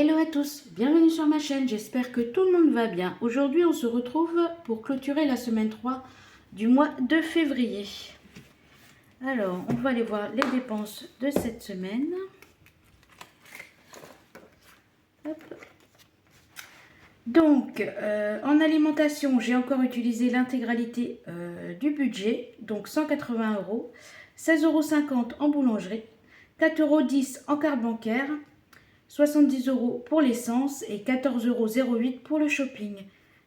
Hello à tous, bienvenue sur ma chaîne, j'espère que tout le monde va bien. Aujourd'hui on se retrouve pour clôturer la semaine 3 du mois de février. Alors on va aller voir les dépenses de cette semaine. Hop. Donc en alimentation j'ai encore utilisé l'intégralité du budget, donc 180 €, 16,50 € en boulangerie, 4,10 € en carte bancaire, 70 € pour l'essence et 14,08 € pour le shopping.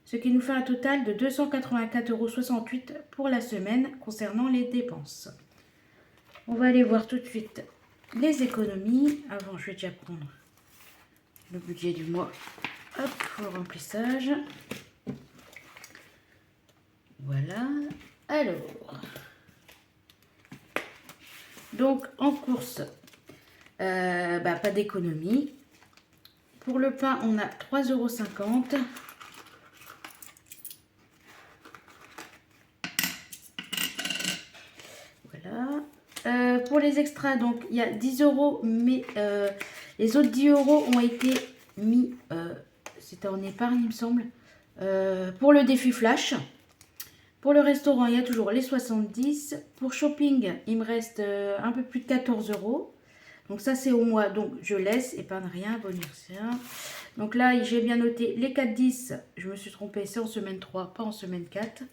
Ce qui nous fait un total de 284,68 € pour la semaine concernant les dépenses. On va aller voir tout de suite les économies. Avant, je vais déjà prendre le budget du mois. Hop, pour le remplissage. Voilà. Alors. Donc, en course, pas d'économie. Pour le pain, on a 3,50 €. Voilà. Pour les extras, donc il y a 10 €, mais les autres 10 € ont été mis, c'était en épargne, il me semble, pour le défi flash. Pour le restaurant, il y a toujours les 70. Pour shopping, il me reste un peu plus de 14 €. Donc ça c'est au mois, donc je laisse, épargne rien, bonus rien. Donc là j'ai bien noté les 4,10, je me suis trompée, c'est en semaine 3, pas en semaine 4.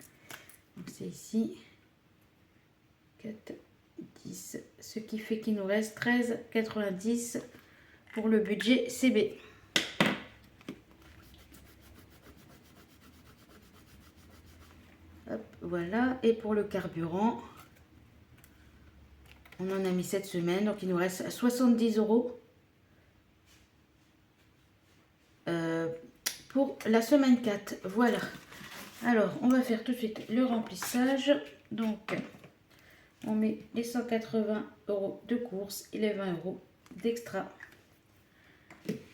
Donc c'est ici, 4,10, ce qui fait qu'il nous reste 13,90 pour le budget CB. Hop, voilà, et pour le carburant, on en a mis cette semaine, donc il nous reste 70 € pour la semaine 4. Voilà. Alors, on va faire tout de suite le remplissage. Donc, on met les 180 € de course et les 20 € d'extra.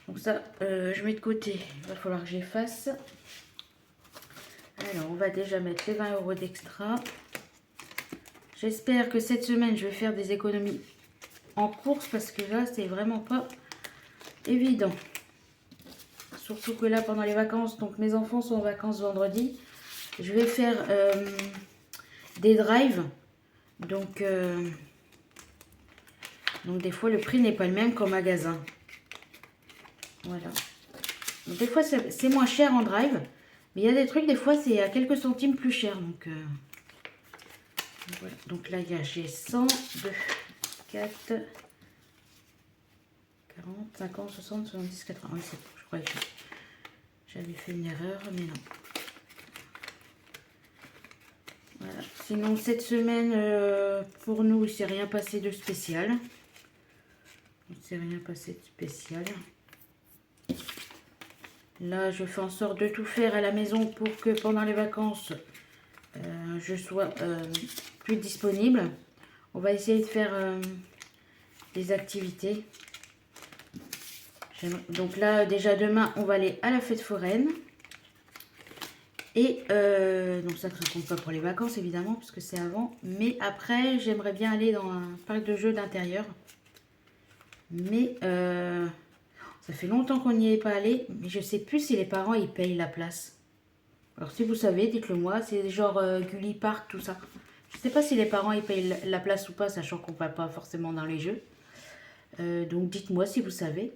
Donc ça, je mets de côté. Il va falloir que j'efface. Alors, on va déjà mettre les 20 € d'extra. J'espère que cette semaine, je vais faire des économies en course parce que là, c'est vraiment pas évident. Surtout que là, pendant les vacances, donc mes enfants sont en vacances vendredi. Je vais faire des drives. Donc des fois, le prix n'est pas le même qu'en magasin. Voilà. Donc, des fois, c'est moins cher en drive. Mais il y a des trucs, des fois, c'est à quelques centimes plus cher. Donc, voilà. Donc là, j'ai 100, 2, 4, 40, 50, 60, 70, 80. Oui, c'est bon, je croyais que j'avais fait une erreur, mais non. Voilà. Sinon, cette semaine, pour nous, il ne s'est rien passé de spécial. Il ne s'est rien passé de spécial. Là, je fais en sorte de tout faire à la maison pour que pendant les vacances, je sois plus disponible. On va essayer de faire des activités. Donc là, déjà demain, on va aller à la fête foraine. Et donc ça ne compte pas pour les vacances, évidemment, puisque c'est avant. Mais après, j'aimerais bien aller dans un parc de jeux d'intérieur. Mais ça fait longtemps qu'on n'y est pas allé. Mais je ne sais plus si les parents, ils payent la place. Alors si vous savez, dites-le moi. C'est genre Gulli Park, tout ça. Je ne sais pas si les parents, ils payent la place ou pas, sachant qu'on ne va pas forcément dans les jeux. Donc dites-moi si vous savez.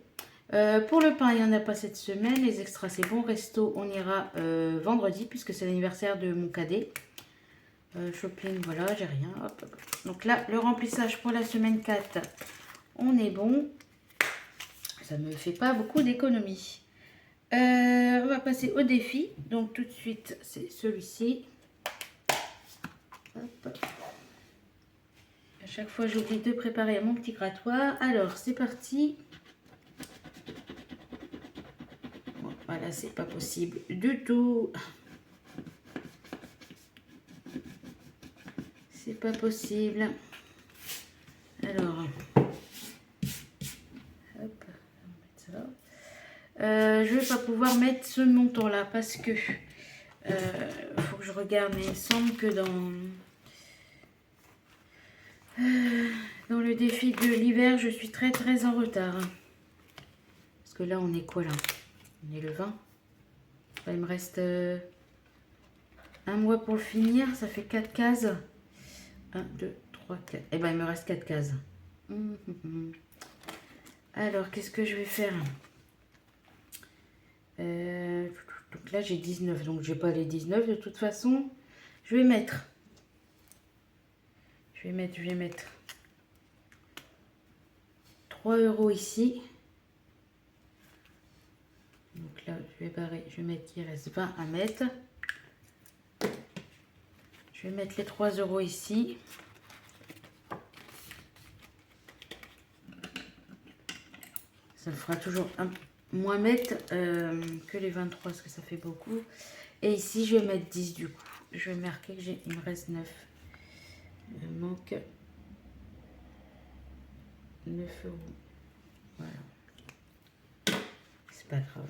Pour le pain, il n'y en a pas cette semaine. Les extras, c'est bon. Resto, on ira vendredi, puisque c'est l'anniversaire de mon cadet. Shopping, voilà, j'ai rien. Hop, hop. Donc là, le remplissage pour la semaine 4, on est bon. Ça ne me fait pas beaucoup d'économies. On va passer au défi. Donc tout de suite, c'est celui-ci. À chaque fois, j'oublie de préparer mon petit grattoir. Alors, c'est parti. Bon, voilà, c'est pas possible du tout. C'est pas possible. Alors, hop, on va mettre ça là. Je vais pas pouvoir mettre ce montant là parce que faut que je regarde, mais il me semble que dans le défi de l'hiver, je suis très en retard. Parce que là, on est quoi là? On est le 20. Bah, il me reste un mois pour le finir. Ça fait 4 cases. 1, 2, 3, 4. Et ben il me reste 4 cases. Alors, qu'est-ce que je vais faire? Donc là, j'ai 19. Donc, j'ai pas les 19 de toute façon. Je vais mettre. Je vais mettre 3 € ici. Donc là, je vais barrer. Je vais mettre, il reste 20 à mettre. Je vais mettre les 3 € ici. Ça me fera toujours moins mettre que les 23 parce que ça fait beaucoup. Et ici, je vais mettre 10 du coup. Je vais marquer que il me reste 9. Il me manque 9 €. Voilà. C'est pas grave.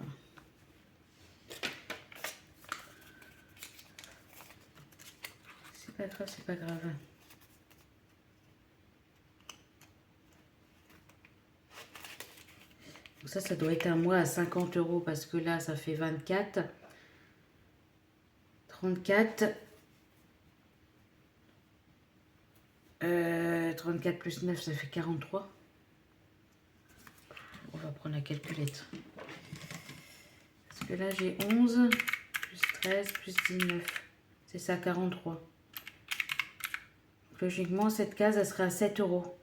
C'est pas grave, c'est pas grave. Donc ça doit être un mois à 50 € parce que là, ça fait 24. 34. 34 plus 9, ça fait 43. On va prendre la calculette. Parce que là, j'ai 11, plus 13, plus 19. C'est ça, 43. Donc, logiquement, cette case, elle sera à 7 €.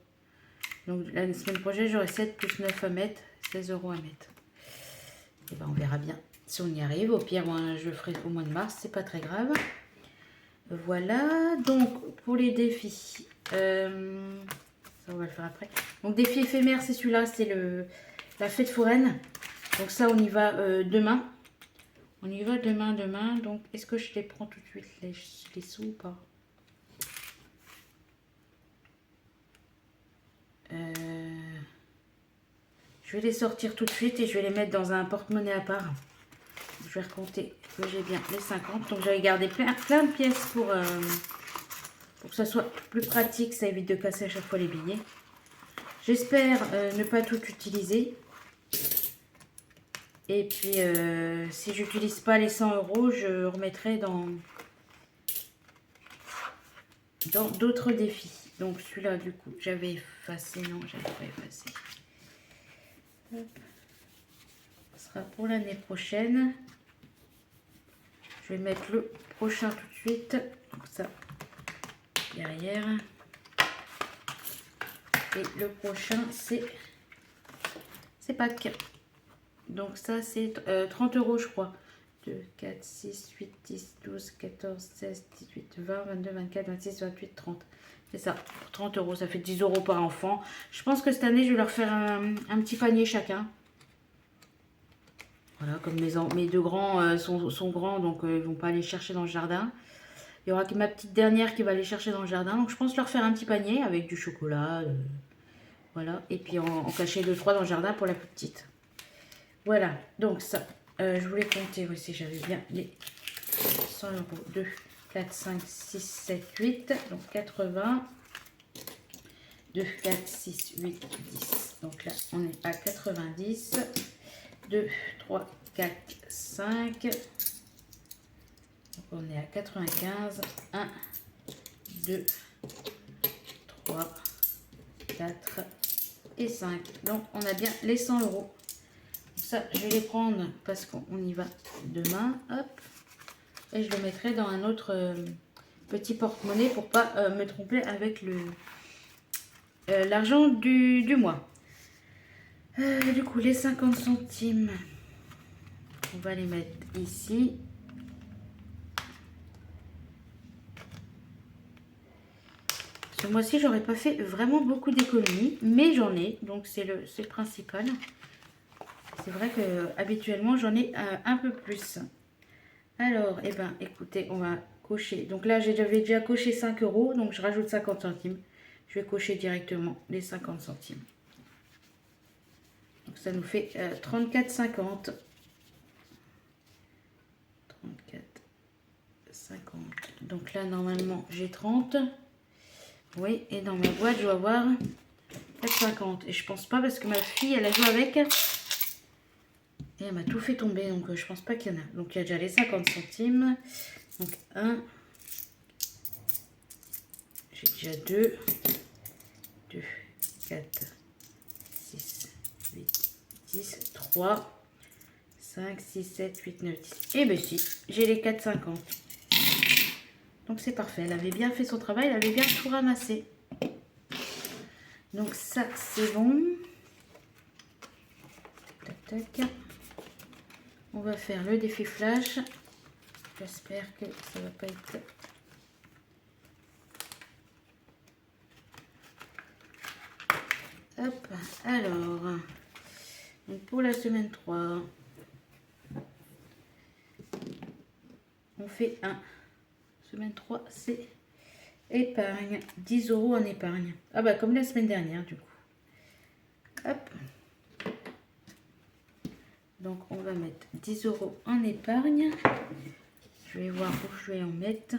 Donc, la semaine prochaine, j'aurai 7 plus 9 à mettre. 16 € à mettre. Et ben, on verra bien si on y arrive. Au pire, moi, je ferai au mois de mars. C'est pas très grave. Voilà. Donc, pour les défis. Ça, on va le faire après. Donc, défi éphémère, c'est celui-là. C'est la fête foraine. Donc, ça, on y va demain. On y va demain. Donc, est-ce que je les prends tout de suite, les sous ou pas? Je vais les sortir tout de suite et je vais les mettre dans un porte-monnaie à part. Je vais recompter que j'ai bien les 50. Donc, j'avais gardé plein de pièces pour que ça soit plus pratique. Ça évite de casser à chaque fois les billets. J'espère ne pas tout utiliser. Et puis, si j'utilise pas les 100 €, je remettrai dans d'autres défis. Donc, celui-là, du coup, j'avais effacé. Non, j'avais pas effacé. Hop. Ce sera pour l'année prochaine. Je vais mettre le prochain tout de suite. Donc, ça, derrière. Et le prochain, c'est Pâques. Donc ça, c'est 30 € je crois. 2, 4, 6, 8, 10, 12, 14, 16, 18, 20, 22, 24, 26, 28, 30. C'est ça, pour 30 €, ça fait 10 € par enfant. Je pense que cette année, je vais leur faire un petit panier chacun. Voilà, comme mes deux grands sont grands, donc ils ne vont pas aller chercher dans le jardin. Il y aura que ma petite dernière qui va aller chercher dans le jardin. Donc je pense leur faire un petit panier avec du chocolat. Voilà, et puis en cacher 2-3 dans le jardin pour la plus petite. Voilà, donc ça, je voulais compter aussi, j'avais bien les 100 €. 2, 4, 5, 6, 7, 8, donc 80. 2, 4, 6, 8, 10. Donc là, on est à 90. 2, 3, 4, 5. Donc on est à 95. 1, 2, 3, 4 et 5. Donc on a bien les 100 €. Ça, je vais les prendre parce qu'on y va demain. Hop. Et je le mettrai dans un autre petit porte-monnaie pour pas me tromper avec l'argent du mois. Du coup, les 50 centimes, on va les mettre ici. Ce mois-ci, j'aurais pas fait vraiment beaucoup d'économies, mais j'en ai, donc c'est le principal. C'est vrai que habituellement, j'en ai un peu plus. Alors, eh ben, écoutez, on va cocher. Donc là, j'avais déjà coché 5 €, donc je rajoute 50 centimes. Je vais cocher directement les 50 centimes. Donc ça nous fait 34,50. 34,50. Donc là, normalement, j'ai 30. Oui, et dans ma boîte, je dois avoir 4,50. Et je pense pas parce que ma fille, elle a joué avec. Et elle m'a tout fait tomber, donc je pense pas qu'il y en a. Donc il y a déjà les 50 centimes. Donc 1. J'ai déjà 2. 2, 4, 6, 8, 10, 3, 5, 6, 7, 8, 9, 10. Et ben si, j'ai les 4,50. Donc c'est parfait. Elle avait bien fait son travail, elle avait bien tout ramassé. Donc ça, c'est bon. Tac, tac. On va faire le défi flash. J'espère que ça va pas être... Hop, alors, donc pour la semaine 3, on fait 1. Semaine 3, c'est épargne. 10 € en épargne. Ah bah comme la semaine dernière du coup. Hop. Donc on va mettre 10 € en épargne. Je vais voir où je vais en mettre.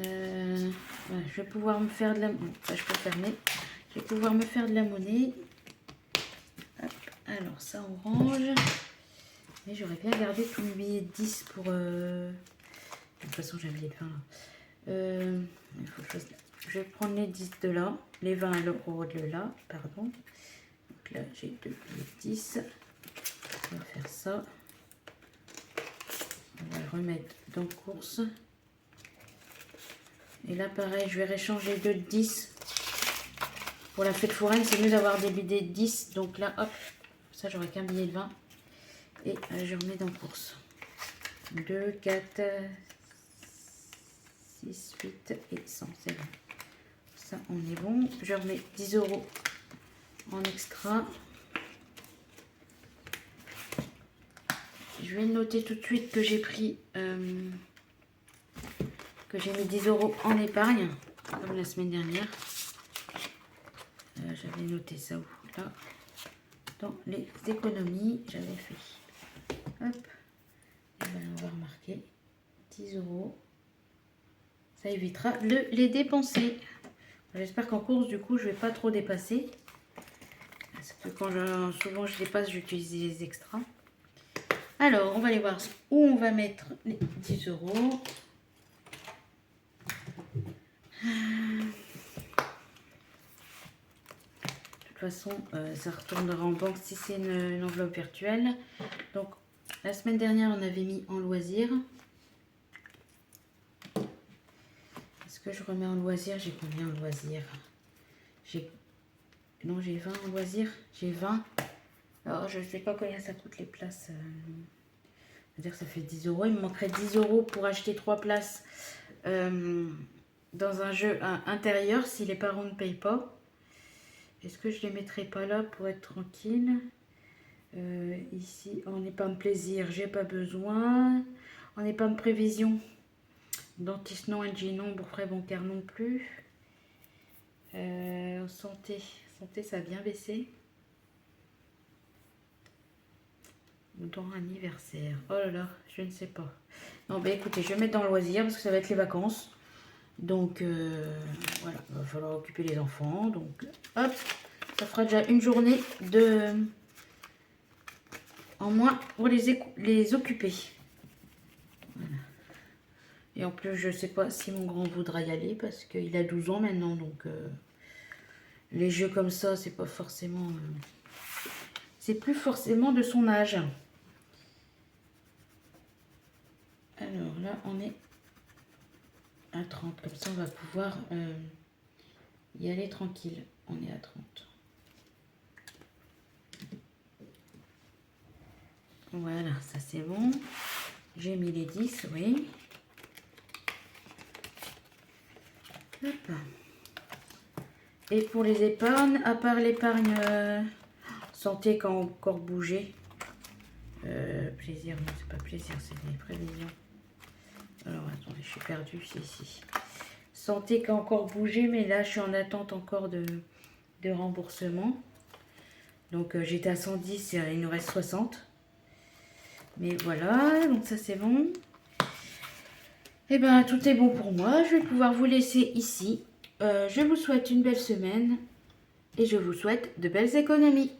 Voilà, je vais pouvoir me faire de la... Bon, ça je peux fermer. Je vais pouvoir me faire de la monnaie. Hop. Alors ça on range. Mais j'aurais bien gardé tous mes billets de 10 pour... De toute façon j'ai un billet de 20 là. Il faut que je vais prendre les 10 de là. Les 20 € de là, pardon. Donc là j'ai 2 billets de 10. On va faire ça. On va le remettre dans course. Et là pareil, je vais réchanger 2 de 10. Pour la fête foraine, c'est mieux d'avoir des billets de 10. Donc là, hop, ça j'aurai qu'un billet de 20. Et je remets dans course. 2, 4, 6, 8 et 100, c'est bon. Ça, on est bon. Je remets 10 € en extra. Je vais noter tout de suite que j'ai pris... que j'ai mis 10 € en épargne, comme la semaine dernière. J'avais noté ça où là, dans les économies, j'avais fait. Hop, et ben, on va remarquer 10 €. Ça évitera de les dépenser. J'espère qu'en course, du coup, je vais pas trop dépasser. Parce que quand souvent je dépasse, j'utilise les extras. Alors, on va aller voir où on va mettre les 10 €. De toute façon, ça retournera en banque si c'est une enveloppe virtuelle. Donc, la semaine dernière, on avait mis en loisir. Est-ce que je remets en loisir? J'ai combien en loisir? Non, j'ai 20 en loisir. J'ai 20. Alors, je ne sais pas combien ça coûte les places. C'est-à-dire que ça fait 10 €. Il me manquerait 10 € pour acheter 3 places dans un jeu intérieur si les parents ne payent pas. Est-ce que je les mettrai pas là pour être tranquille? Ici, en épargne plaisir, j'ai pas besoin. En épargne prévision, dentiste non, NG non, pour frais bancaires non plus. Santé, ça a bien baissé. Dans anniversaire, oh là là, je ne sais pas. Non, bah écoutez, je vais mettre dans loisir parce que ça va être les vacances. Donc voilà, il va falloir occuper les enfants. Donc hop, ça fera déjà une journée en moins pour les occuper. Voilà. Et en plus, je sais pas si mon grand voudra y aller parce qu'il a 12 ans maintenant. Donc les jeux comme ça, c'est pas forcément... c'est plus forcément de son âge. Alors là, on est à 30. Comme ça, on va pouvoir y aller tranquille. On est à 30. Voilà, ça c'est bon. J'ai mis les 10, oui. Hop. Et pour les épargnes, à part l'épargne santé qui a encore bougé. Plaisir, non, c'est pas plaisir, c'est des prévisions. Alors attendez, je suis perdue, c'est ici. Santé qui a encore bougé, mais là je suis en attente encore de remboursement. Donc j'étais à 110, il nous reste 60. Mais voilà, donc ça c'est bon. Et ben tout est bon pour moi. Je vais pouvoir vous laisser ici. Je vous souhaite une belle semaine. et je vous souhaite de belles économies.